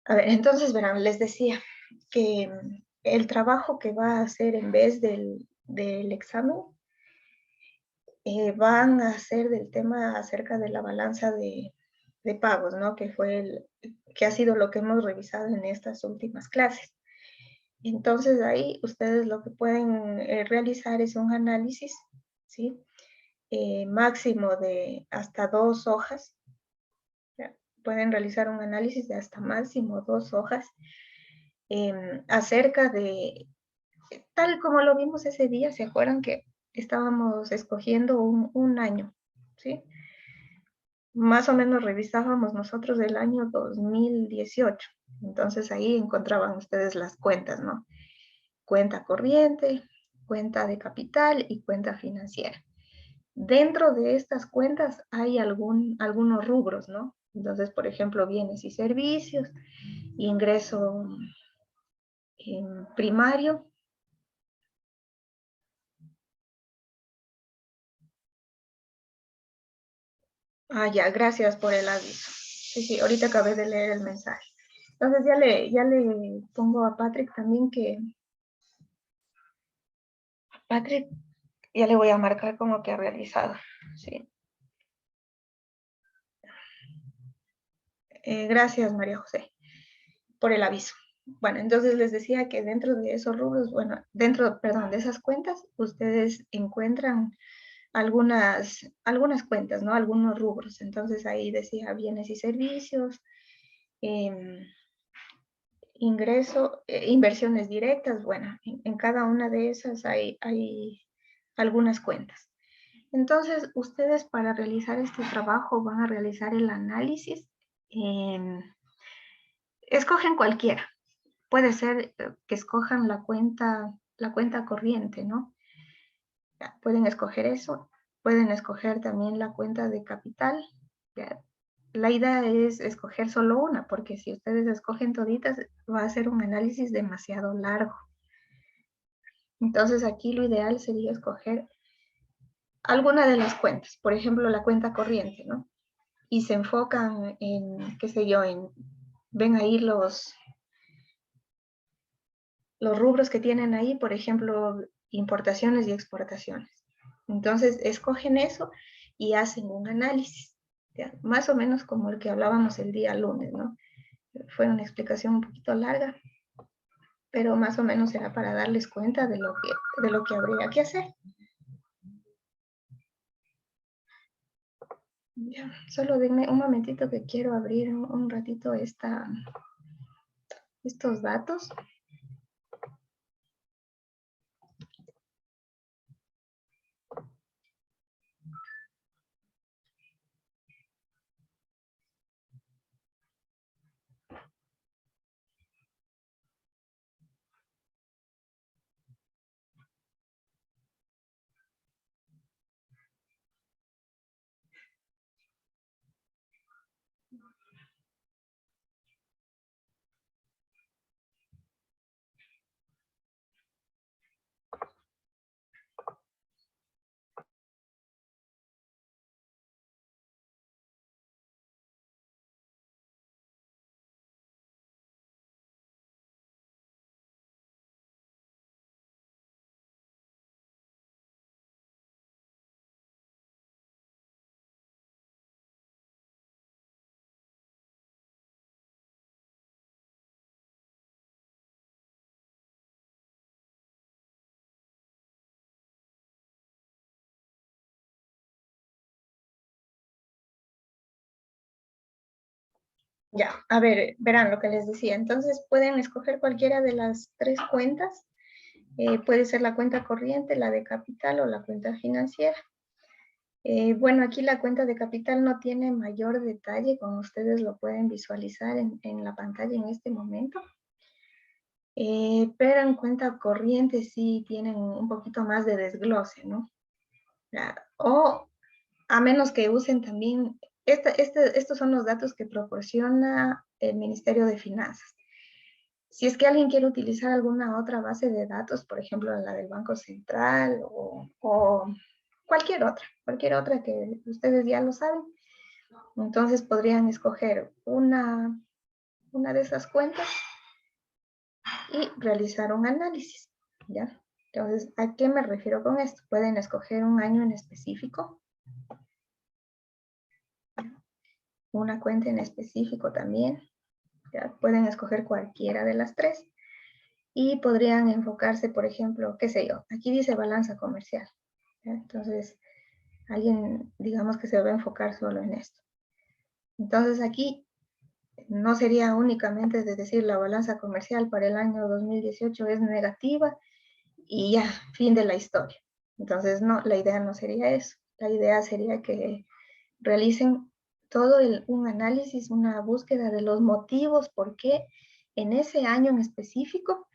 A ver, entonces verán, les decía que el trabajo que va a hacer en vez del examen, van a hacer del tema acerca de la balanza de pagos, ¿no? Que ha sido lo que hemos revisado en estas últimas clases. Entonces ahí ustedes lo que pueden realizar es un análisis, ¿sí? Máximo de hasta 2 hojas. ¿Ya? Pueden realizar un análisis de hasta máximo 2 hojas acerca de, tal como lo vimos ese día, ¿se acuerdan que estábamos escogiendo un año? ¿Sí? Más o menos revisábamos nosotros el año 2018. Entonces ahí encontraban ustedes las cuentas, ¿no? Cuenta corriente, cuenta de capital y cuenta financiera. Dentro de estas cuentas hay algunos rubros, ¿no? Entonces, por ejemplo, bienes y servicios, ingreso primario. Ah, ya, gracias por el aviso. Sí, sí, ahorita acabé de leer el mensaje. Entonces ya le pongo a Patrick también que Patrick ya le voy a marcar como que ha realizado. Sí. Gracias, María José, por el aviso. Bueno, entonces les decía que dentro de esos rubros, bueno, perdón, de esas cuentas, ustedes encuentran algunas cuentas, ¿no? Algunos rubros. Entonces ahí decía bienes y servicios, eh, ingreso, inversiones directas, bueno, en cada una de esas hay algunas cuentas. Entonces, ustedes para realizar este trabajo van a realizar el análisis. Escogen cualquiera. Puede ser que escojan la cuenta corriente, ¿no? Ya, pueden escoger eso. Pueden escoger también la cuenta de capital. Ya. La idea es escoger solo una, porque si ustedes escogen toditas, va a ser un análisis demasiado largo. Entonces, aquí lo ideal sería escoger alguna de las cuentas, por ejemplo, la cuenta corriente, ¿no? Y se enfocan en, qué sé yo, ven ahí los rubros que tienen ahí, por ejemplo, importaciones y exportaciones. Entonces, escogen eso y hacen un análisis, ¿ya? Más o menos como el que hablábamos el día lunes, ¿no? Fue una explicación un poquito larga, pero más o menos era para darles cuenta de lo que habría que hacer. Ya, solo denme un momentito que quiero abrir un ratito estos datos. Ya, a ver, verán lo que les decía. Entonces pueden escoger cualquiera de las tres cuentas. Puede ser la cuenta corriente, la de capital o la cuenta financiera. Bueno, aquí la cuenta de capital no tiene mayor detalle, como ustedes lo pueden visualizar en la pantalla en este momento. Pero en cuenta corriente sí tienen un poquito más de desglose, ¿no? O a menos que usen también, estos son los datos que proporciona el Ministerio de Finanzas. Si es que alguien quiere utilizar alguna otra base de datos, por ejemplo, la del Banco Central o cualquier otra que ustedes ya lo saben, entonces podrían escoger una una de esas cuentas y realizar un análisis, ¿ya? Entonces, ¿a qué me refiero con esto? Pueden escoger un año en específico, una cuenta en específico también, ¿ya? Pueden escoger cualquiera de las tres y podrían enfocarse, por ejemplo, qué sé yo, aquí dice balanza comercial, ¿ya? Entonces, alguien, digamos que se va a enfocar solo en esto. Entonces, aquí no sería únicamente de decir la balanza comercial para el año 2018 es negativa y ya, fin de la historia. Entonces, no, la idea no sería eso. La idea sería que realicen todo un análisis, una búsqueda de los motivos por qué en ese año en específico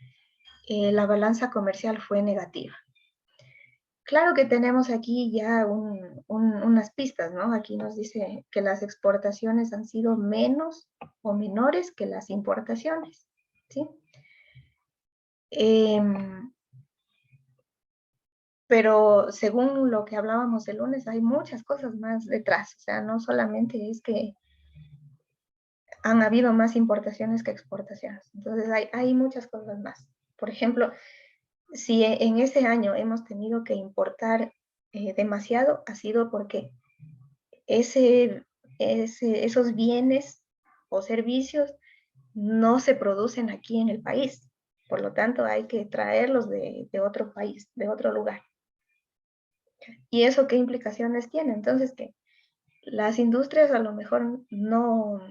la balanza comercial fue negativa. Claro que tenemos aquí ya unas pistas, ¿no? Aquí nos dice que las exportaciones han sido menos o menores que las importaciones, ¿sí? Pero según lo que hablábamos el lunes, hay muchas cosas más detrás. O sea, no solamente es que han habido más importaciones que exportaciones. Entonces, hay muchas cosas más. Por ejemplo, si en ese año hemos tenido que importar demasiado, ha sido porque esos bienes o servicios no se producen aquí en el país. Por lo tanto, hay que traerlos de otro país, de otro lugar. ¿Y eso qué implicaciones tiene? Entonces, que las industrias a lo mejor no,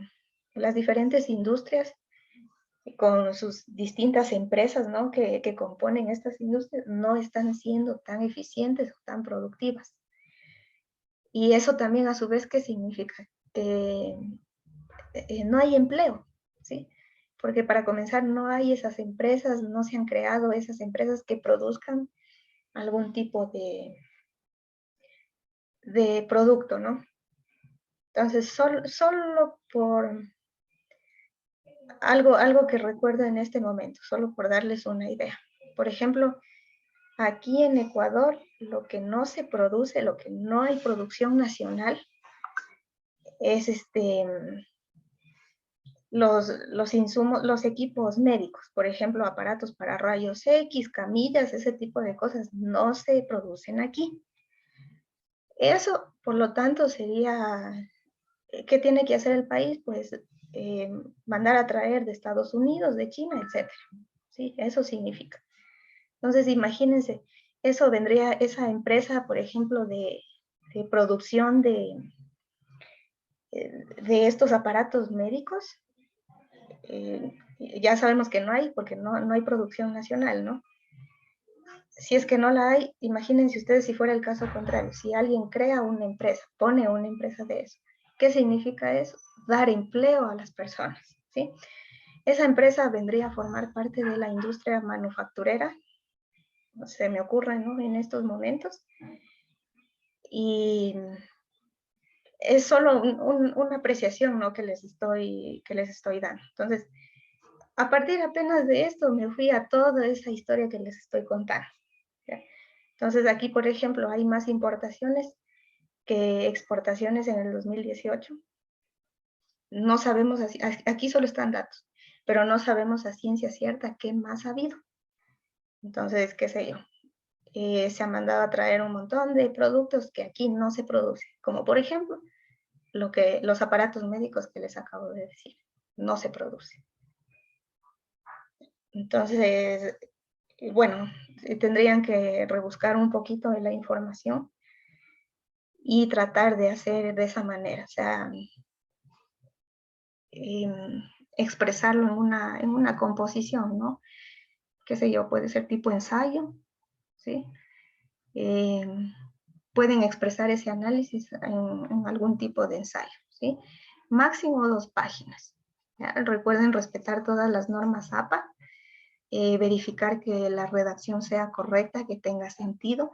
las diferentes industrias con sus distintas empresas, ¿no? que componen estas industrias no están siendo tan eficientes o tan productivas. Y eso también a su vez, ¿qué significa? Que no hay empleo, ¿sí? Porque para comenzar no hay esas empresas, no se han creado esas empresas que produzcan algún tipo de producto, ¿no? Entonces, solo por algo que recuerdo en este momento, solo por darles una idea. Por ejemplo, aquí en Ecuador, lo que no se produce, lo que no hay producción nacional, es los insumos, los equipos médicos, por ejemplo, aparatos para rayos X, camillas, ese tipo de cosas, no se producen aquí. Eso, por lo tanto, sería, ¿qué tiene que hacer el país? Pues mandar a traer de Estados Unidos, de China, etcétera. Sí, eso significa. Entonces, imagínense, eso vendría, esa empresa, por ejemplo, de producción de estos aparatos médicos, ya sabemos que no hay, porque no hay producción nacional, ¿no? Si es que no la hay, imagínense ustedes si fuera el caso contrario, si alguien crea una empresa, pone una empresa de eso, ¿qué significa eso? Dar empleo a las personas, ¿sí? Esa empresa vendría a formar parte de la industria manufacturera, se me ocurre, ¿no? En estos momentos, y es solo una apreciación, ¿no? que les estoy dando. Entonces, a partir apenas de esto, me fui a toda esa historia que les estoy contando, ¿ya? Entonces, aquí, por ejemplo, hay más importaciones que exportaciones en el 2018. No sabemos, aquí solo están datos, pero no sabemos a ciencia cierta qué más ha habido. Entonces, qué sé yo, se ha mandado a traer un montón de productos que aquí no se producen, como por ejemplo, los aparatos médicos que les acabo de decir, no se producen. Entonces, bueno, tendrían que rebuscar un poquito de la información y tratar de hacer de esa manera, o sea, expresarlo en una composición, ¿no? Qué sé yo, puede ser tipo ensayo, ¿sí? Pueden expresar ese análisis en algún tipo de ensayo, ¿sí? Máximo 2 páginas. ¿Ya? Recuerden respetar todas las normas APA, verificar que la redacción sea correcta, que tenga sentido,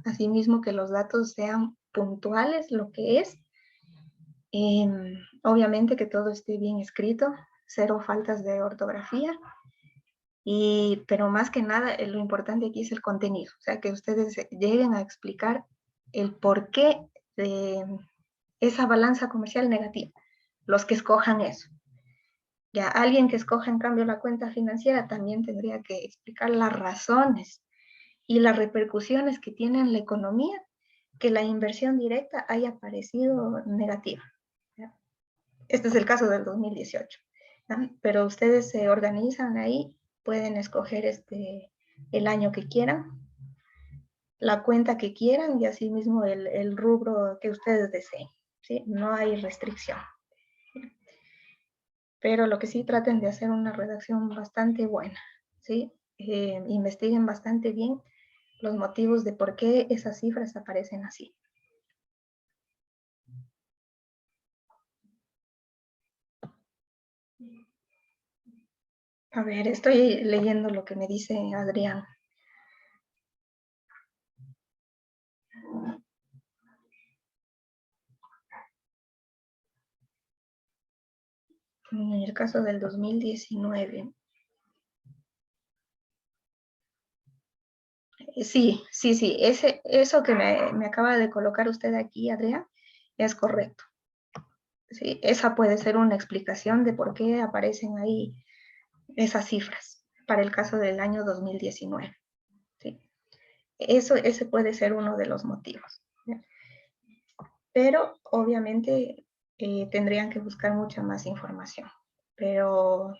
asimismo que los datos sean puntuales, lo que es. Obviamente que todo esté bien escrito, 0 faltas de ortografía, pero más que nada lo importante aquí es el contenido, o sea, que ustedes lleguen a explicar el porqué de esa balanza comercial negativa, los que escojan eso. Ya alguien que escoja en cambio la cuenta financiera también tendría que explicar las razones y las repercusiones que tiene en la economía que la inversión directa haya parecido negativa. ¿Ya? Este es el caso del 2018. ¿Ya? Pero ustedes se organizan ahí, pueden escoger el año que quieran, la cuenta que quieran y asimismo el rubro que ustedes deseen. ¿Sí? No hay restricción. Pero lo que sí traten de hacer una redacción bastante buena. ¿Sí? Investiguen bastante bien los motivos de por qué esas cifras aparecen así. A ver, estoy leyendo lo que me dice Adrián. En el caso del 2019. Sí, sí, sí, eso que me acaba de colocar usted aquí, Adrián, es correcto. Sí, esa puede ser una explicación de por qué aparecen ahí esas cifras para el caso del año 2019. ¿Sí? Ese puede ser uno de los motivos. ¿Ya? Pero obviamente tendrían que buscar mucha más información. Pero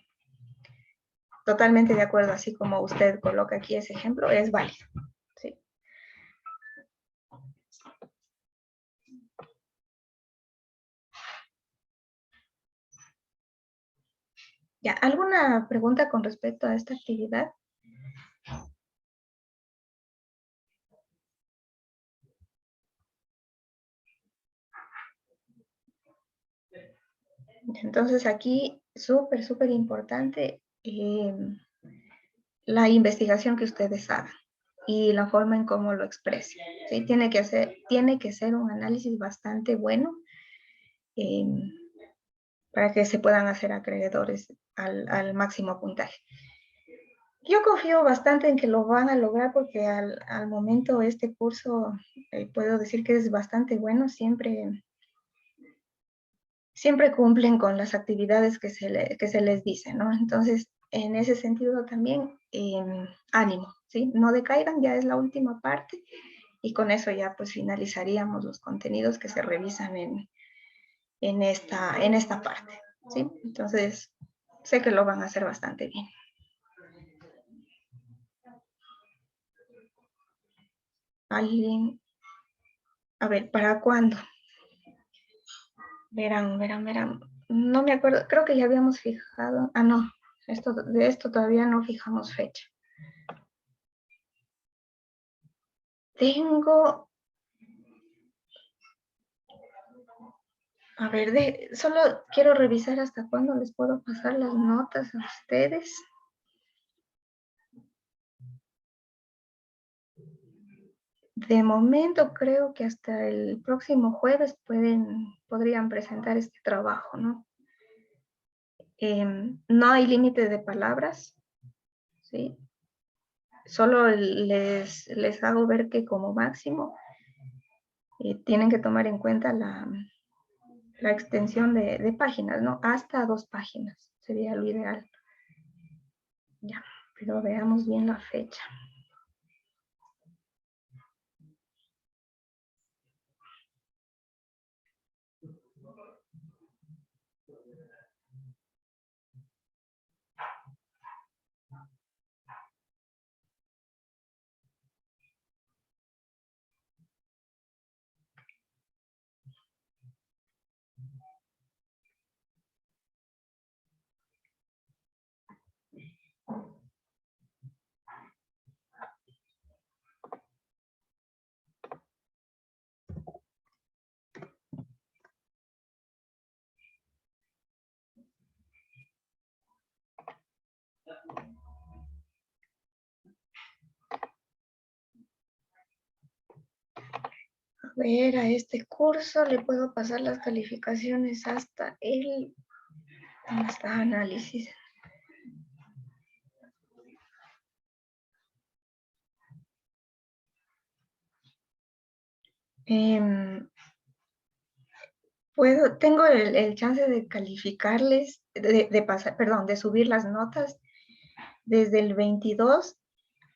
totalmente de acuerdo, así como usted coloca aquí ese ejemplo, es válido. ¿Sí? ¿Ya? ¿Alguna pregunta con respecto a esta actividad? Entonces aquí, súper importante la investigación que ustedes hagan y la forma en cómo lo expresen. ¿Sí? Tiene que ser un análisis bastante bueno eh, para que se puedan hacer acreedores al máximo puntaje. Yo confío bastante en que lo van a lograr porque al momento este curso puedo decir que es bastante bueno, siempre cumplen con las actividades que se les dice, ¿no? Entonces, en ese sentido también, ánimo, ¿sí? No decaigan, ya es la última parte y con eso ya pues finalizaríamos los contenidos que se revisan en esta parte, ¿sí? Entonces, sé que lo van a hacer bastante bien. ¿Alguien? A ver, ¿para cuándo? Verán. No me acuerdo, creo que ya habíamos fijado. Ah, no, de esto todavía no fijamos fecha. Tengo, a ver, solo quiero revisar hasta cuándo les puedo pasar las notas a ustedes. De momento creo que hasta el próximo jueves podrían presentar este trabajo, ¿no? No hay límite de palabras, ¿sí? Solo les hago ver que como máximo tienen que tomar en cuenta la extensión de páginas, ¿no? Hasta 2 páginas sería lo ideal. Ya, pero veamos bien la fecha. A ver, a este curso le puedo pasar las calificaciones hasta análisis. tengo el chance de calificarles, de pasar, perdón, de subir las notas desde el 22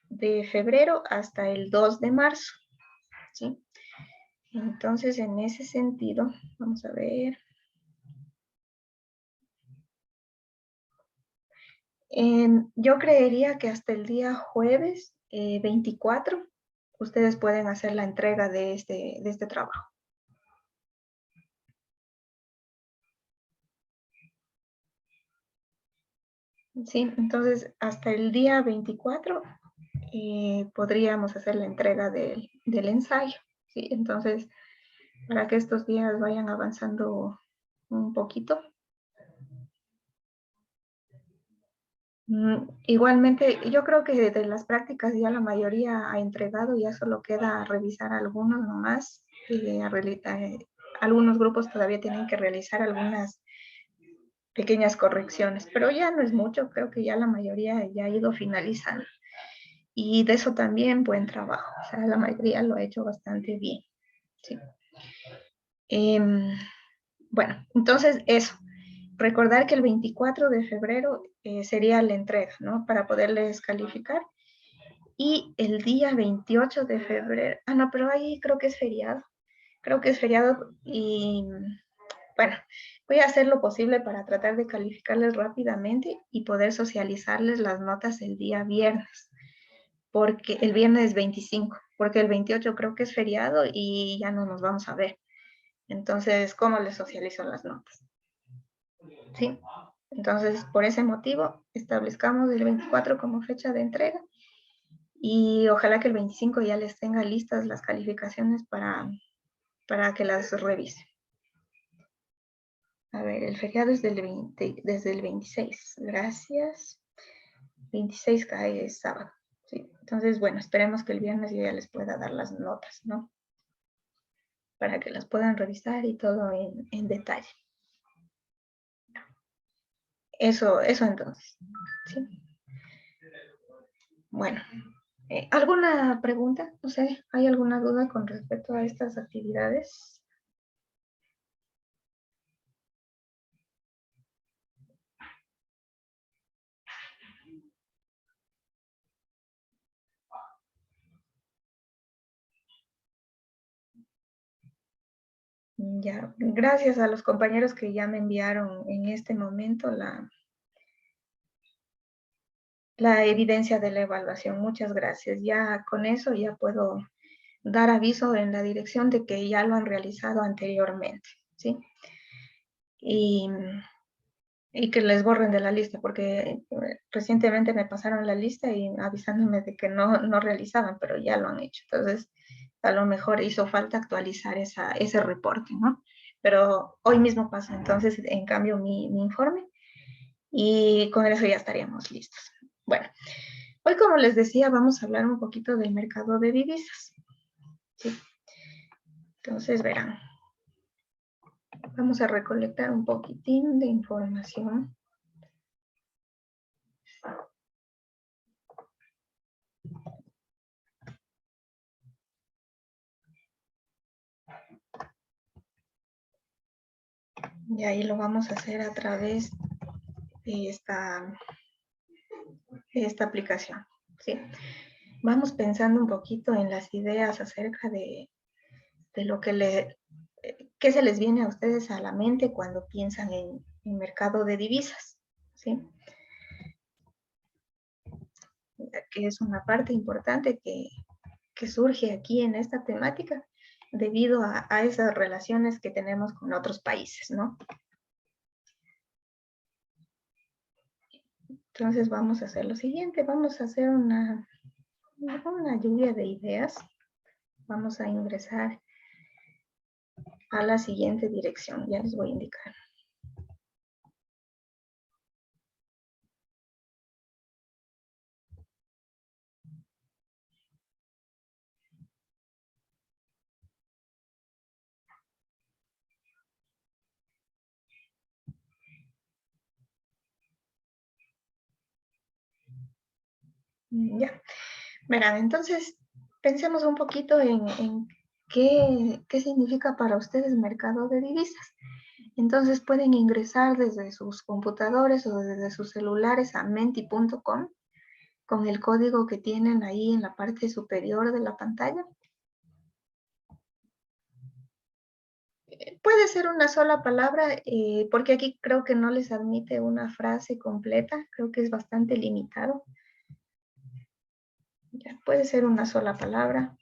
de febrero hasta el 2 de marzo, ¿sí? Entonces, en ese sentido, vamos a ver. Yo creería que hasta el día jueves 24, ustedes pueden hacer la entrega de este trabajo. Sí, entonces hasta el día 24 podríamos hacer la entrega del ensayo. ¿Sí? Entonces, para que estos días vayan avanzando un poquito. Igualmente, yo creo que de las prácticas ya la mayoría ha entregado, ya solo queda revisar algunos nomás. Algunos grupos todavía tienen que realizar algunas pequeñas correcciones, pero ya no es mucho, creo que ya la mayoría ya ha ido finalizando. Y de eso también buen trabajo, o sea, la mayoría lo ha hecho bastante bien. ¿Sí? Bueno, entonces eso. Recordar que el 24 de febrero sería la entrega, ¿no? Para poderles calificar. Y el día 28 de febrero, no, pero ahí creo que es feriado. Creo que es feriado y bueno, voy a hacer lo posible para tratar de calificarles rápidamente y poder socializarles las notas el día viernes, porque el viernes 25, porque el 28 creo que es feriado y ya no nos vamos a ver. Entonces, ¿cómo les socializo las notas? ¿Sí? Entonces, por ese motivo, establezcamos el 24 como fecha de entrega y ojalá que el 25 ya les tenga listas las calificaciones para que las revise. A ver, el feriado es desde el 26. Gracias. 26 cae sábado. Sí. Entonces, bueno, esperemos que el viernes yo ya les pueda dar las notas, ¿no? Para que las puedan revisar y todo en detalle. Eso entonces. ¿Sí? Bueno, ¿alguna pregunta? No sé, ¿hay alguna duda con respecto a estas actividades? Ya, gracias a los compañeros que ya me enviaron en este momento la evidencia de la evaluación. Muchas gracias. Ya con eso ya puedo dar aviso en la dirección de que ya lo han realizado anteriormente, ¿sí? Y que les borren de la lista, porque recientemente me pasaron la lista y avisándome de que no realizaban, pero ya lo han hecho. Entonces, a lo mejor hizo falta actualizar ese reporte, ¿no? Pero hoy mismo paso entonces, en cambio, mi informe y con eso ya estaríamos listos. Bueno, hoy como les decía, vamos a hablar un poquito del mercado de divisas. ¿Sí? Entonces, verán, vamos a recolectar un poquitín de información. Y ahí lo vamos a hacer a través de esta aplicación. ¿Sí? Vamos pensando un poquito en las ideas acerca de lo que qué se les viene a ustedes a la mente cuando piensan en mercado de divisas. ¿Sí? Que es una parte importante que surge aquí en esta temática debido a esas relaciones que tenemos con otros países, ¿no? Entonces vamos a hacer lo siguiente, vamos a hacer una lluvia de ideas. Vamos a ingresar a la siguiente dirección, ya les voy a indicar. Ya, verán, entonces pensemos un poquito en ¿qué significa para ustedes mercado de divisas? Entonces pueden ingresar desde sus computadores o desde sus celulares a menti.com con el código que tienen ahí en la parte superior de la pantalla. Puede ser una sola palabra, porque aquí creo que no les admite una frase completa, creo que es bastante limitado. Ya, puede ser una sola palabra,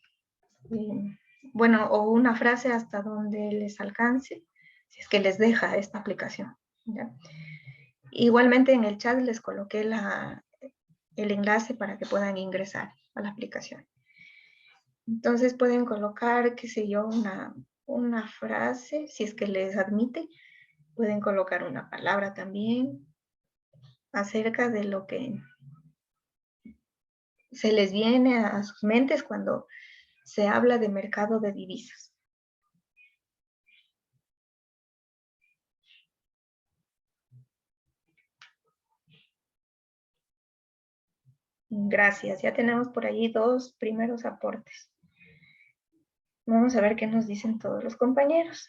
bueno, o una frase hasta donde les alcance, si es que les deja esta aplicación. ¿Ya? Igualmente en el chat les coloqué el enlace para que puedan ingresar a la aplicación. Entonces pueden colocar, qué sé yo, una frase, si es que les admite. Pueden colocar una palabra también acerca de lo que se les viene a sus mentes cuando se habla de mercado de divisas. Gracias, ya tenemos por allí 2 primeros aportes. Vamos a ver qué nos dicen todos los compañeros.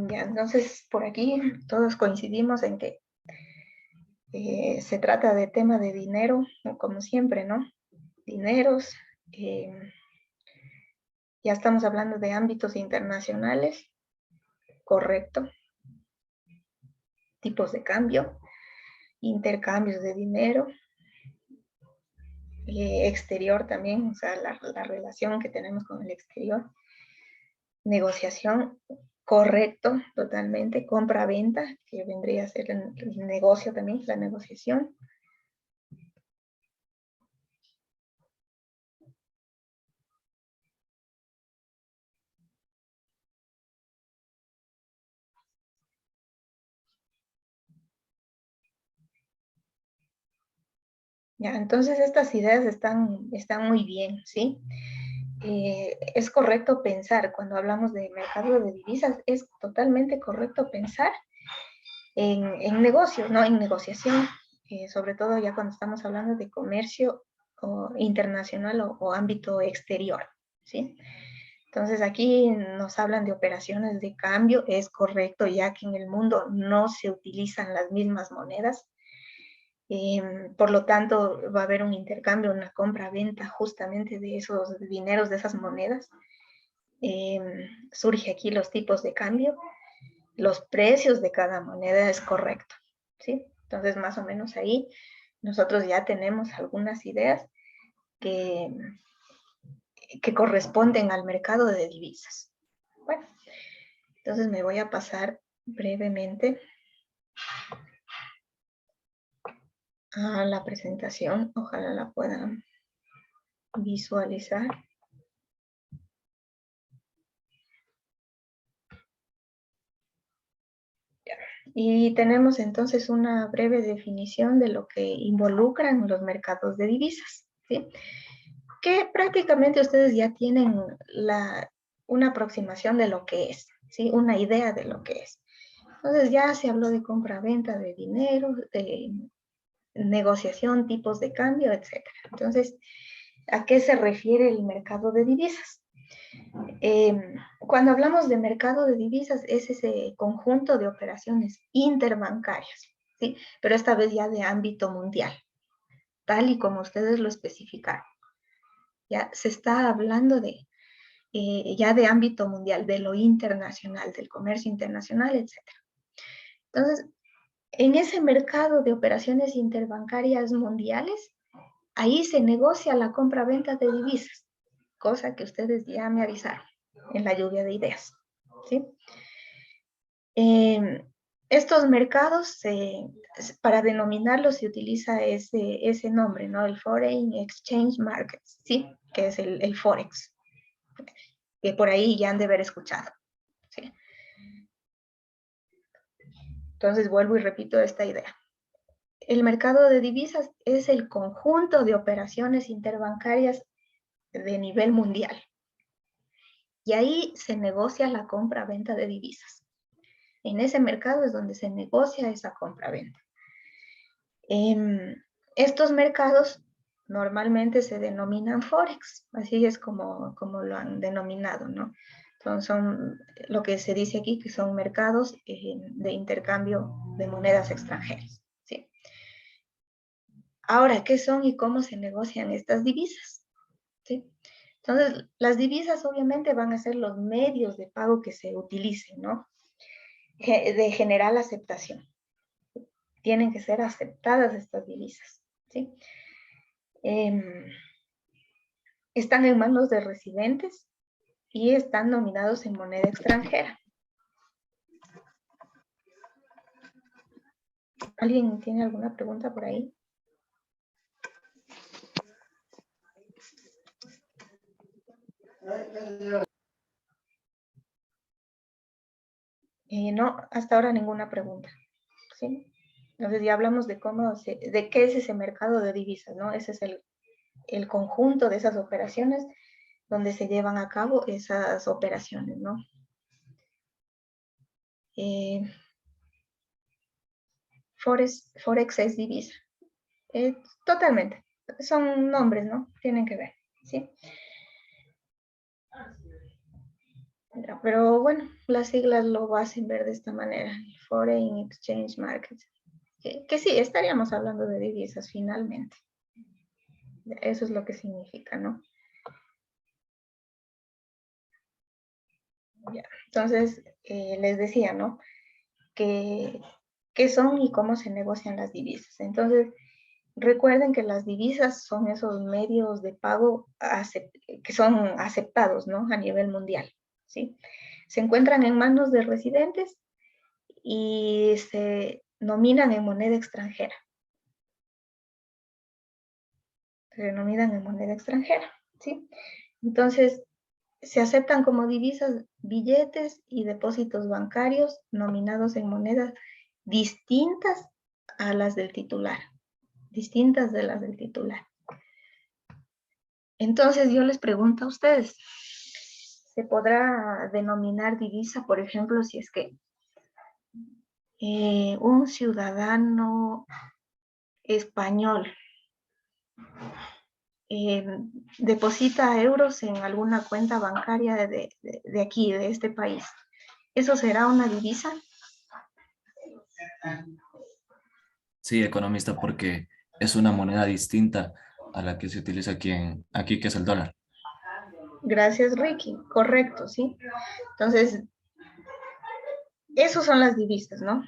Ya, entonces por aquí todos coincidimos en que se trata de tema de dinero, como siempre, ¿no? Dineros, ya estamos hablando de ámbitos internacionales, correcto, tipos de cambio, intercambios de dinero, exterior también, o sea, la relación que tenemos con el exterior, negociación, correcto, totalmente, compra-venta, que vendría a ser el negocio también, la negociación. Ya, entonces estas ideas están muy bien, ¿sí? Es correcto pensar, cuando hablamos de mercado de divisas, es totalmente correcto pensar en negocios, ¿no? En negociación, sobre todo ya cuando estamos hablando de comercio internacional o ámbito exterior, ¿sí? Entonces aquí nos hablan de operaciones de cambio, es correcto ya que en el mundo no se utilizan las mismas monedas, por lo tanto va a haber un intercambio, una compra-venta justamente de esos dineros, de esas monedas. Surge aquí los tipos de cambio, los precios de cada moneda es correcto, ¿sí? Entonces más o menos ahí nosotros ya tenemos algunas ideas que corresponden al mercado de divisas. Bueno, entonces me voy a pasar brevemente a la presentación. Ojalá la puedan visualizar. Y tenemos entonces una breve definición de lo que involucran los mercados de divisas, ¿sí? Que prácticamente ustedes ya tienen una aproximación de lo que es, ¿sí? Una idea de lo que es. Entonces ya se habló de compra-venta de dinero, de negociación, tipos de cambio, etc. Entonces, ¿a qué se refiere el mercado de divisas? Cuando hablamos de mercado de divisas es ese conjunto de operaciones interbancarias, ¿sí? Pero esta vez ya de ámbito mundial, tal y como ustedes lo especificaron. Ya se está hablando ya de ámbito mundial, de lo internacional, del comercio internacional, etc. Entonces, en ese mercado de operaciones interbancarias mundiales, ahí se negocia la compra-venta de divisas, cosa que ustedes ya me avisaron en la lluvia de ideas, ¿sí? Estos mercados, para denominarlos se utiliza ese nombre, ¿no? El Foreign Exchange Markets, ¿sí? Que es el Forex, que por ahí ya han de haber escuchado, ¿sí? Entonces vuelvo y repito esta idea. El mercado de divisas es el conjunto de operaciones interbancarias de nivel mundial. Y ahí se negocia la compra-venta de divisas. En ese mercado es donde se negocia esa compra-venta. Estos mercados normalmente se denominan Forex, así es como lo han denominado, ¿no? Son lo que se dice aquí que son mercados de intercambio de monedas extranjeras, ¿sí? Ahora, ¿qué son y cómo se negocian estas divisas? ¿Sí? Entonces, las divisas obviamente van a ser los medios de pago que se utilicen, ¿no? De general aceptación. Tienen que ser aceptadas estas divisas, ¿sí? Están en manos de residentes y están nominados en moneda extranjera. ¿Alguien tiene alguna pregunta por ahí? No, hasta ahora ninguna pregunta, ¿sí? Entonces ya hablamos de de qué es ese mercado de divisas, ¿no? Ese es el conjunto de esas operaciones donde se llevan a cabo esas operaciones, ¿no? Forex es divisa. Totalmente. Son nombres, ¿no? Tienen que ver, ¿sí? Pero bueno, las siglas lo hacen ver de esta manera. Foreign Exchange Market. Que sí, estaríamos hablando de divisas finalmente. Eso es lo que significa, ¿no? Ya. Entonces, les decía, ¿no? ¿Qué son y cómo se negocian las divisas? Entonces, recuerden que las divisas son esos medios de pago que son aceptados, ¿no? A nivel mundial, ¿sí? Se encuentran en manos de residentes y se nominan en moneda extranjera. Se denominan en moneda extranjera, ¿sí? Entonces, se aceptan como divisas billetes y depósitos bancarios nominados en monedas distintas a las del titular, distintas de las del titular. Entonces yo les pregunto a ustedes, ¿se podrá denominar divisa, por ejemplo, si es que un ciudadano español deposita euros en alguna cuenta bancaria de aquí, de este país? ¿Eso será una divisa? Sí, economista, porque es una moneda distinta a la que se utiliza aquí que es el dólar. Gracias, Ricky. Correcto, ¿sí? Entonces, esos son las divisas, ¿no?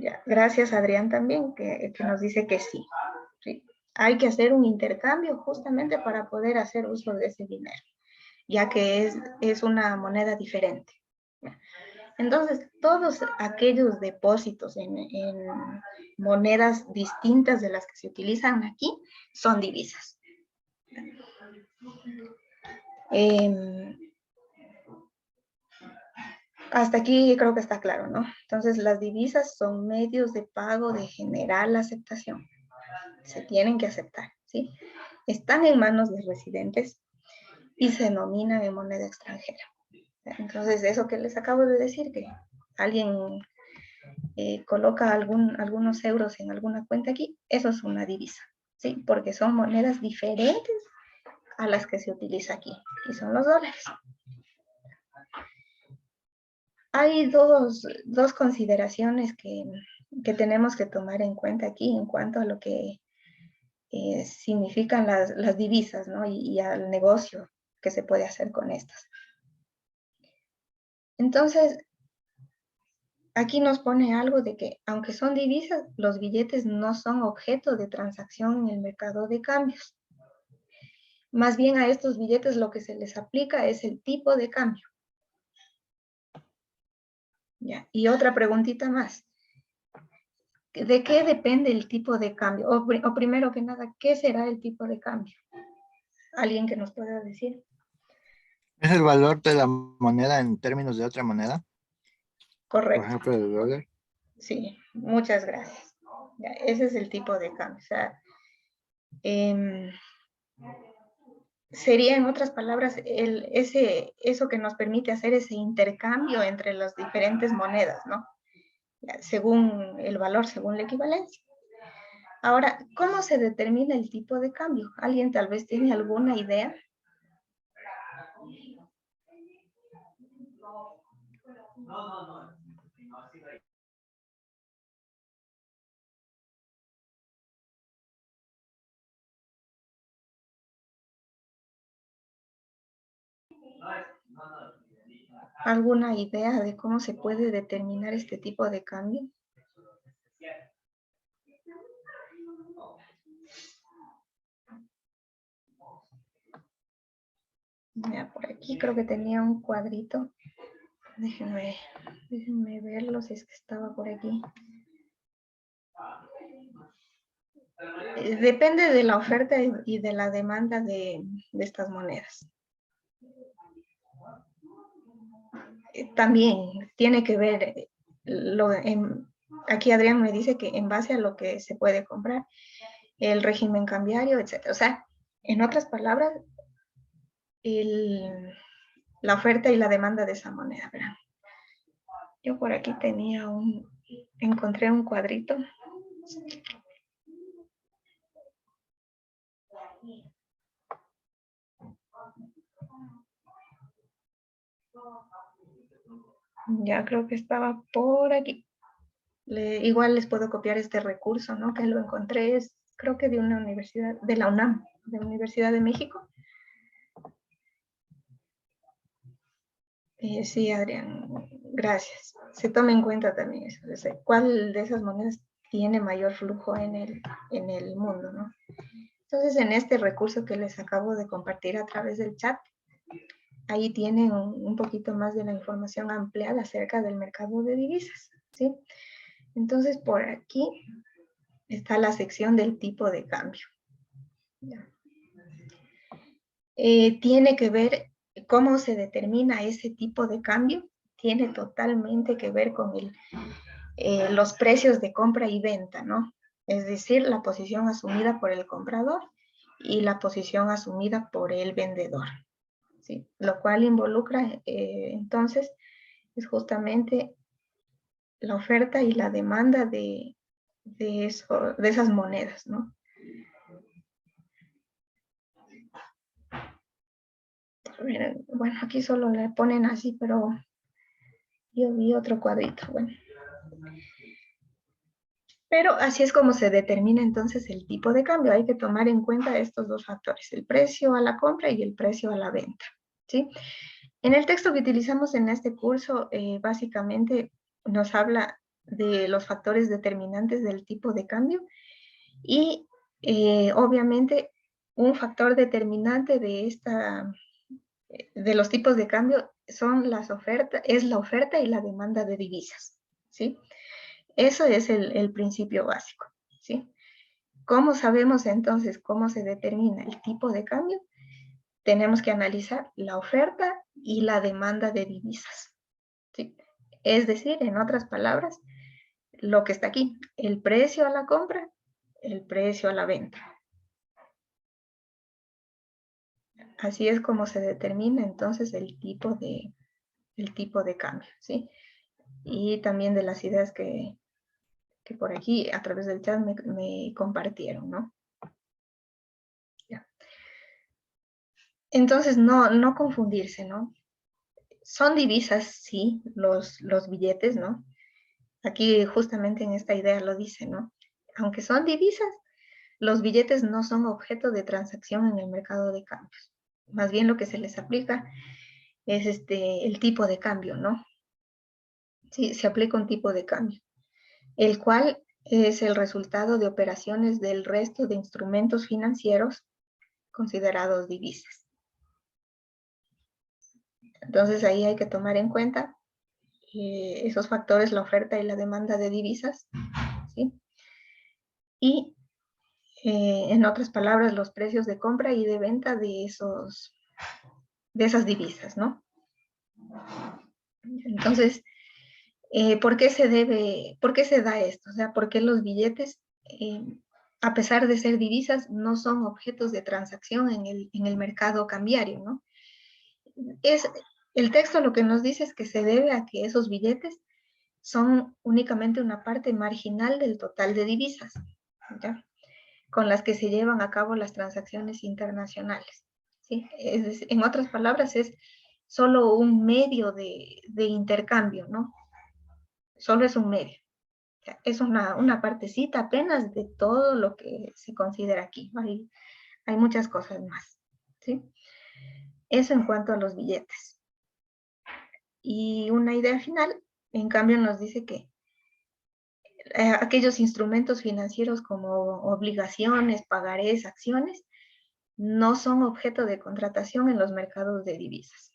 Ya, gracias, Adrián, también, que nos dice que sí, sí. Hay que hacer un intercambio justamente para poder hacer uso de ese dinero, ya que es una moneda diferente. Entonces, todos aquellos depósitos en monedas distintas de las que se utilizan aquí son divisas. Hasta aquí creo que está claro, ¿no? Entonces, las divisas son medios de pago de general aceptación. Se tienen que aceptar, ¿sí? Están en manos de residentes y se denominan en moneda extranjera. Entonces, eso que les acabo de decir, que alguien coloca algunos euros en alguna cuenta aquí, eso es una divisa, ¿sí? Porque son monedas diferentes a las que se utiliza aquí, y son los dólares. Hay dos consideraciones que tenemos que tomar en cuenta aquí en cuanto a lo que significan las divisas, ¿no? Y al negocio que se puede hacer con estas. Entonces, aquí nos pone algo de que, aunque son divisas, los billetes no son objeto de transacción en el mercado de cambios. Más bien a estos billetes lo que se les aplica es el tipo de cambio. ¿Ya? Y otra preguntita más. ¿De qué depende el tipo de cambio? O primero que nada, ¿qué será el tipo de cambio? ¿Alguien que nos pueda decir? ¿Es el valor de la moneda en términos de otra moneda? Por Correcto. ejemplo, el dólar. Sí, muchas gracias. Ya, ese es el tipo de cambio. O sea, sería, en otras palabras, eso que nos permite hacer ese intercambio entre las diferentes monedas, ¿no? Ya, según el valor, según la equivalencia. Ahora, ¿cómo se determina el tipo de cambio? ¿Alguien tal vez tiene alguna idea? ¿Alguna idea de cómo se puede determinar este tipo de cambio? Mira, por aquí creo que tenía un cuadrito. Déjenme verlo si es que estaba por aquí. Depende de la oferta y de la demanda de estas monedas. También tiene que ver, aquí Adrián me dice que en base a lo que se puede comprar, el régimen cambiario, etc. O sea, en otras palabras, la oferta y la demanda de esa moneda. ¿Verdad? Yo por aquí encontré un cuadrito. Ya creo que estaba por aquí. Igual les puedo copiar este recurso, ¿no? Que lo encontré, creo que de una universidad, de la UNAM, de la Universidad de México. Sí, Adrián, gracias. Se toma en cuenta también eso. ¿Cuál de esas monedas tiene mayor flujo en el mundo, ¿no? Entonces, en este recurso que les acabo de compartir a través del chat, ahí tienen un poquito más de la información ampliada acerca del mercado de divisas, ¿sí? Entonces, por aquí está la sección del tipo de cambio. Tiene que ver cómo se determina ese tipo de cambio, tiene totalmente que ver con los precios de compra y venta, ¿no? Es decir, la posición asumida por el comprador y la posición asumida por el vendedor, ¿sí? Lo cual involucra, entonces, es justamente la oferta y la demanda de esas monedas, ¿no? Bueno, aquí solo le ponen así, pero yo vi otro cuadrito, bueno. Pero así es como se determina entonces el tipo de cambio. Hay que tomar en cuenta estos dos factores, el precio a la compra y el precio a la venta, ¿sí? En el texto que utilizamos en este curso, básicamente nos habla de los factores determinantes del tipo de cambio y obviamente un factor determinante de los tipos de cambio son es la oferta y la demanda de divisas, ¿sí? Eso es el principio básico, ¿sí? ¿Cómo sabemos entonces cómo se determina el tipo de cambio? Tenemos que analizar la oferta y la demanda de divisas, ¿sí? Es decir, en otras palabras, lo que está aquí, el precio a la compra, el precio a la venta. Así es como se determina entonces el tipo de cambio, ¿sí? Y también de las ideas que por aquí a través del chat me compartieron, ¿no? Ya. Entonces, no confundirse, ¿no? Son divisas, sí, los billetes, ¿no? Aquí justamente en esta idea lo dice, ¿no? Aunque son divisas, los billetes no son objeto de transacción en el mercado de cambios. Más bien lo que se les aplica es el tipo de cambio, ¿no? Sí, se aplica un tipo de cambio, el cual es el resultado de operaciones del resto de instrumentos financieros considerados divisas. Entonces ahí hay que tomar en cuenta esos factores, la oferta y la demanda de divisas, ¿sí? Y en otras palabras, los precios de compra y de venta de esas divisas, ¿no? Entonces, ¿Por qué se da esto? O sea, ¿por qué los billetes, a pesar de ser divisas, no son objetos de transacción en el mercado cambiario, ¿no? El texto lo que nos dice es que se debe a que esos billetes son únicamente una parte marginal del total de divisas, ¿ya? Con las que se llevan a cabo las transacciones internacionales, ¿sí? En otras palabras, es solo un medio de intercambio, ¿no? Solo es un medio. O sea, es una partecita apenas de todo lo que se considera aquí. Hay muchas cosas más, ¿sí? Eso en cuanto a los billetes. Y una idea final, en cambio, nos dice que aquellos instrumentos financieros como obligaciones, pagarés, acciones, no son objeto de contratación en los mercados de divisas.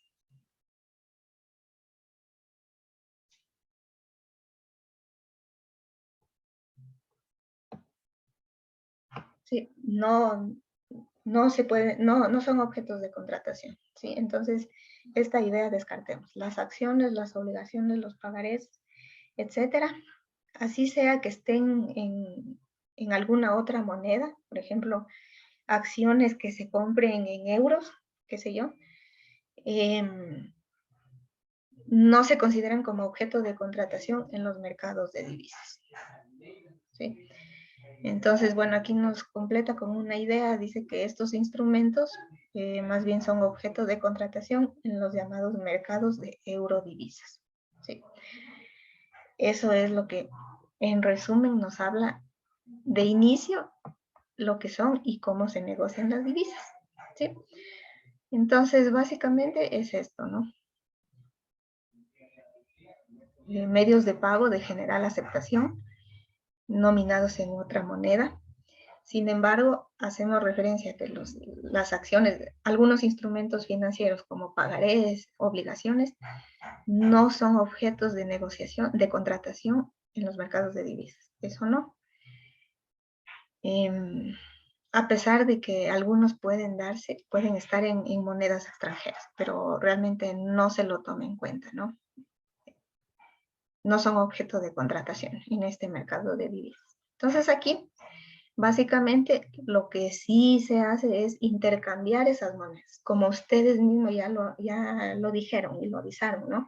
Sí, no se puede, no son objetos de contratación, ¿sí? Entonces, esta idea descartemos. Las acciones, las obligaciones, los pagarés, etcétera, así sea que estén en alguna otra moneda, por ejemplo, acciones que se compren en euros, qué sé yo, no se consideran como objeto de contratación en los mercados de divisas, ¿sí? Entonces, bueno, aquí nos completa con una idea, dice que estos instrumentos más bien son objeto de contratación en los llamados mercados de eurodivisas, ¿sí? Eso es lo que en resumen nos habla de inicio lo que son y cómo se negocian las divisas, ¿sí? Entonces, básicamente es esto, ¿no? Medios de pago de general aceptación, nominados en otra moneda. Sin embargo, hacemos referencia a que las acciones, algunos instrumentos financieros como pagarés, obligaciones, no son objetos de negociación, de contratación en los mercados de divisas. Eso no. A pesar de que algunos pueden estar en monedas extranjeras, pero realmente no se lo toma en cuenta, ¿no? No son objeto de contratación en este mercado de divisas. Entonces aquí, básicamente, lo que sí se hace es intercambiar esas monedas, como ustedes mismos ya lo dijeron y lo avisaron, ¿no?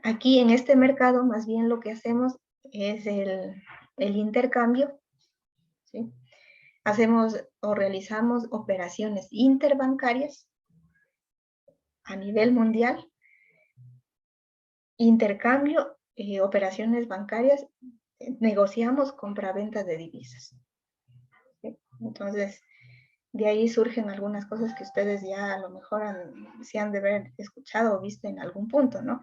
Aquí en este mercado, más bien lo que hacemos es el intercambio, ¿sí? Hacemos o realizamos operaciones interbancarias a nivel mundial, intercambio, operaciones bancarias, negociamos compra-venta de divisas. ¿Sí? Entonces, de ahí surgen algunas cosas que ustedes ya a lo mejor se han de haber escuchado o visto en algún punto, ¿no?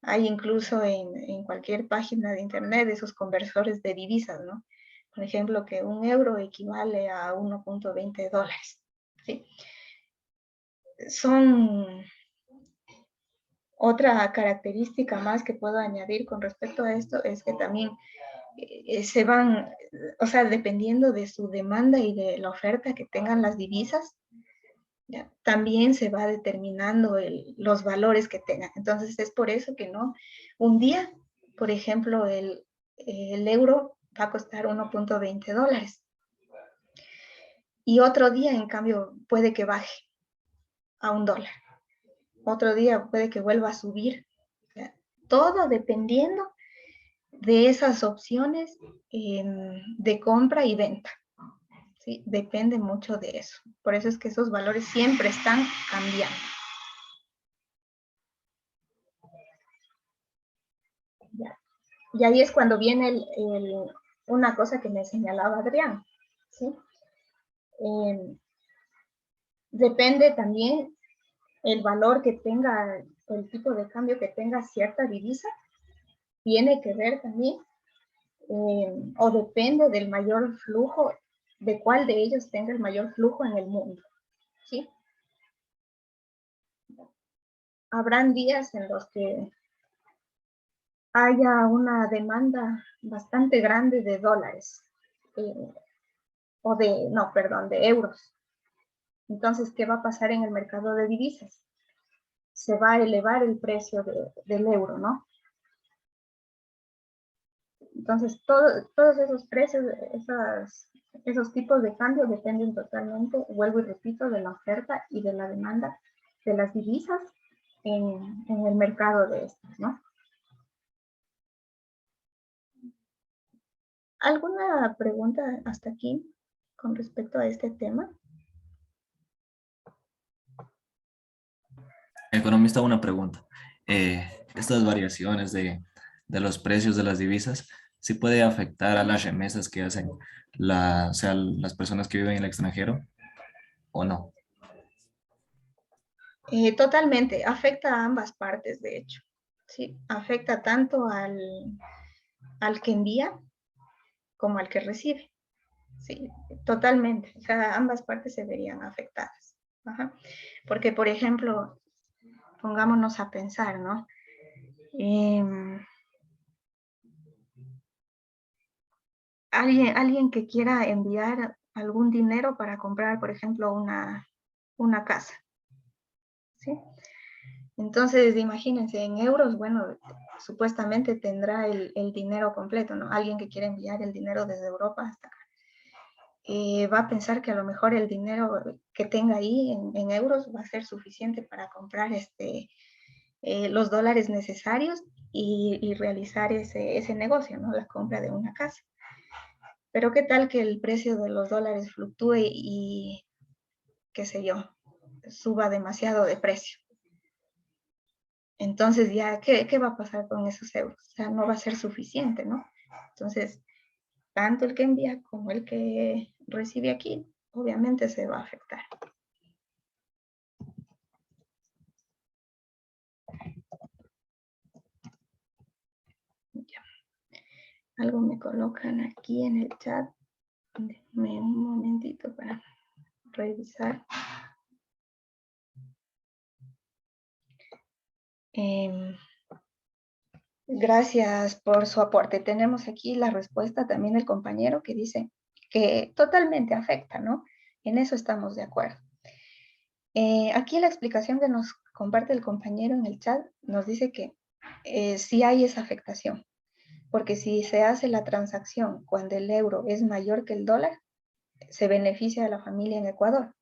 Hay incluso en cualquier página de internet esos conversores de divisas, ¿no? Por ejemplo, que un euro equivale a 1.20 dólares, ¿sí? Son otra característica más que puedo añadir con respecto a esto es que también se van, o sea, dependiendo de su demanda y de la oferta que tengan las divisas, ¿ya? También se va determinando los valores que tengan. Entonces es por eso que no, un día, por ejemplo, el euro va a costar 1.20 dólares y otro día, en cambio, puede que baje a $1. Otro día puede que vuelva a subir. ¿Ya? Todo dependiendo de esas opciones de compra y venta. ¿Sí? Depende mucho de eso. Por eso es que esos valores siempre están cambiando. ¿Ya? Y ahí es cuando viene una cosa que me señalaba Adrián. ¿Sí? Depende también el valor que tenga, el tipo de cambio que tenga cierta divisa, tiene que ver también, o depende del mayor flujo, de cuál de ellos tenga el mayor flujo en el mundo. ¿Sí? Habrán días en los que haya una demanda bastante grande de dólares, de euros. Entonces, ¿qué va a pasar en el mercado de divisas? Se va a elevar el precio del euro, ¿no? Entonces, todos esos precios, esos tipos de cambio dependen totalmente, vuelvo y repito, de la oferta y de la demanda de las divisas en el mercado de estas, ¿no? ¿Alguna pregunta hasta aquí con respecto a este tema? Economista, una pregunta. Estas variaciones de los precios de las divisas, ¿sí puede afectar a las remesas que hacen o sea, las personas que viven en el extranjero o no? Totalmente, afecta a ambas partes, de hecho. Sí, afecta tanto al que envía como al que recibe. Sí, totalmente. O sea, ambas partes se verían afectadas. Ajá. Porque, por ejemplo, pongámonos a pensar, ¿no? Alguien que quiera enviar algún dinero para comprar, por ejemplo, una casa, ¿sí? Entonces, imagínense, en euros, bueno, supuestamente tendrá el dinero completo, ¿no? Alguien que quiere enviar el dinero desde Europa hasta acá. Va a pensar que a lo mejor el dinero que tenga ahí en euros va a ser suficiente para comprar los dólares necesarios y realizar ese negocio, ¿no? La compra de una casa. Pero qué tal que el precio de los dólares fluctúe y, qué sé yo, suba demasiado de precio. Entonces ya, ¿qué va a pasar con esos euros? O sea, no va a ser suficiente, ¿no? Entonces, tanto el que envía como el que recibe aquí, obviamente se va a afectar. Ya. Algo me colocan aquí en el chat. Déjenme un momentito para revisar. Gracias por su aporte. Tenemos aquí la respuesta también del compañero que dice que totalmente afecta, ¿no? En eso estamos de acuerdo. Aquí la explicación que nos comparte el compañero en el chat nos dice que sí hay esa afectación, porque si se hace la transacción cuando el euro es mayor que el dólar, se beneficia a la familia en Ecuador.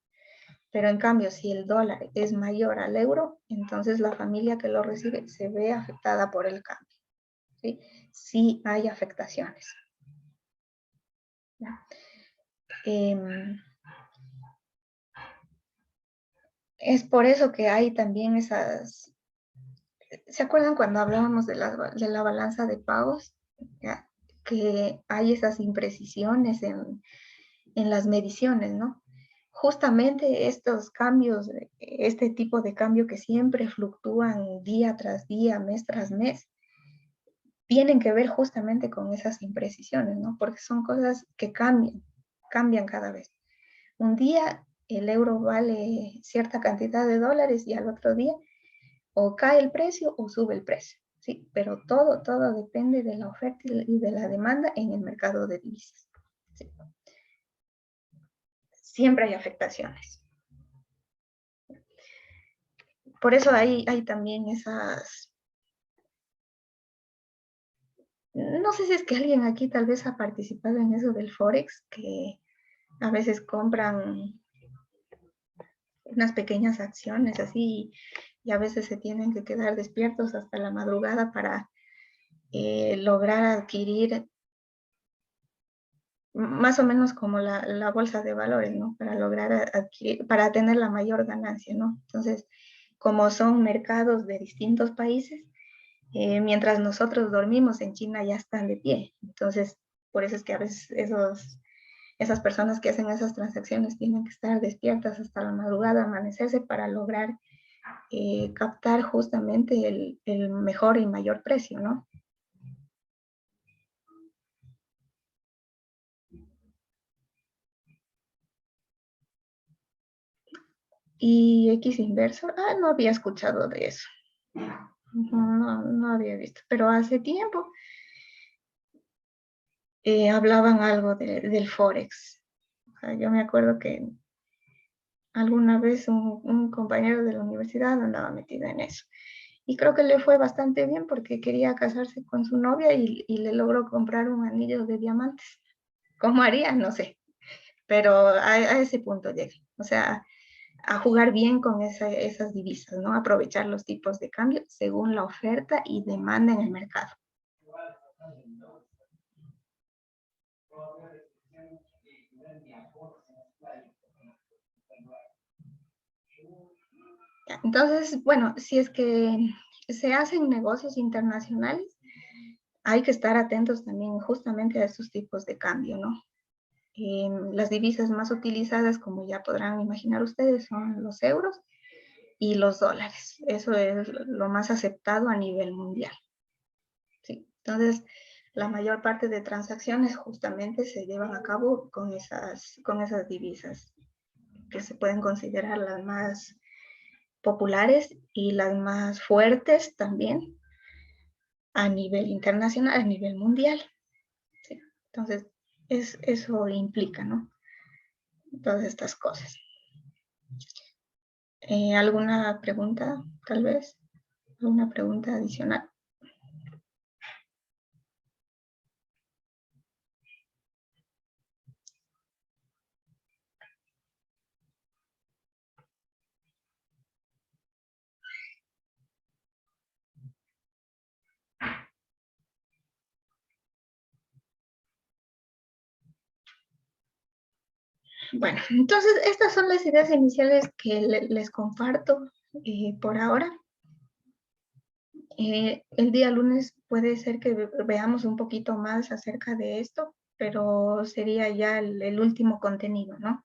Pero en cambio, si el dólar es mayor al euro, entonces la familia que lo recibe se ve afectada por el cambio. ¿Sí? Sí hay afectaciones. Es por eso que hay también esas... ¿Se acuerdan cuando hablábamos de la balanza de pagos? ¿Ya? Que hay esas imprecisiones en las mediciones, ¿no? Justamente estos cambios, este tipo de cambio que siempre fluctúan día tras día, mes tras mes, tienen que ver justamente con esas imprecisiones, ¿no? Porque son cosas que cambian cada vez. Un día el euro vale cierta cantidad de dólares y al otro día o cae el precio o sube el precio, ¿sí? Pero todo depende de la oferta y de la demanda en el mercado de divisas. ¿Sí? Siempre hay afectaciones. Por eso hay también esas... No sé si es que alguien aquí tal vez ha participado en eso del Forex, que a veces compran unas pequeñas acciones así y a veces se tienen que quedar despiertos hasta la madrugada para lograr adquirir más o menos como la bolsa de valores, ¿no? Para lograr adquirir, para tener la mayor ganancia, ¿no? Entonces, como son mercados de distintos países, mientras nosotros dormimos en China ya están de pie. Entonces, por eso es que a veces esas personas que hacen esas transacciones tienen que estar despiertas hasta la madrugada, amanecerse para lograr captar justamente el mejor y mayor precio, ¿no? Y X inverso, no había escuchado de eso. No había visto, pero hace tiempo hablaban algo del Forex. O sea, yo me acuerdo que alguna vez un compañero de la universidad andaba metido en eso. Y creo que le fue bastante bien porque quería casarse con su novia y le logró comprar un anillo de diamantes. ¿Cómo haría? No sé, pero a ese punto llegué. O sea, a jugar bien con esas divisas, ¿no? Aprovechar los tipos de cambio según la oferta y demanda en el mercado. Entonces, bueno, si es que se hacen negocios internacionales, hay que estar atentos también justamente a esos tipos de cambio, ¿no? Las divisas más utilizadas, como ya podrán imaginar ustedes, son los euros y los dólares. Eso es lo más aceptado a nivel mundial. ¿Sí? Entonces, la mayor parte de transacciones justamente se llevan a cabo con esas divisas, que se pueden considerar las más populares y las más fuertes también a nivel internacional, a nivel mundial. ¿Sí? Entonces, eso implica, ¿no? Todas estas cosas. ¿Alguna pregunta, tal vez? ¿Alguna pregunta adicional? Bueno, entonces estas son las ideas iniciales que les comparto por ahora. El día lunes puede ser que veamos un poquito más acerca de esto, pero sería ya el último contenido, ¿no?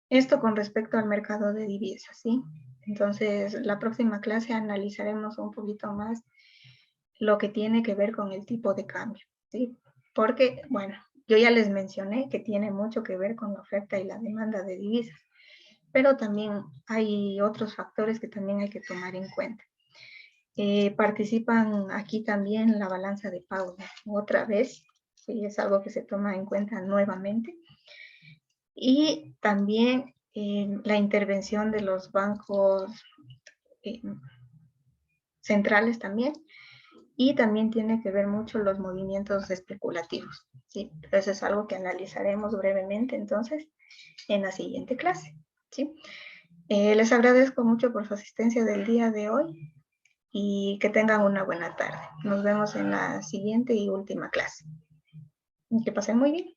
Esto con respecto al mercado de divisas, ¿sí? Entonces, la próxima clase analizaremos un poquito más lo que tiene que ver con el tipo de cambio, ¿sí? Porque, bueno, yo ya les mencioné que tiene mucho que ver con la oferta y la demanda de divisas, pero también hay otros factores que también hay que tomar en cuenta. Participan aquí también la balanza de pago, ¿no? Otra vez, ¿sí? Es algo que se toma en cuenta nuevamente. Y también la intervención de los bancos centrales también, y también tiene que ver mucho los movimientos especulativos, ¿sí? Eso es algo que analizaremos brevemente entonces en la siguiente clase, ¿sí? Les agradezco mucho por su asistencia del día de hoy y que tengan una buena tarde. Nos vemos en la siguiente y última clase. Que pasen muy bien.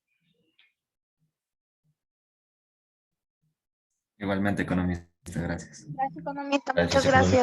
Igualmente, economista, gracias. Gracias, economista. Gracias, Muchas gracias.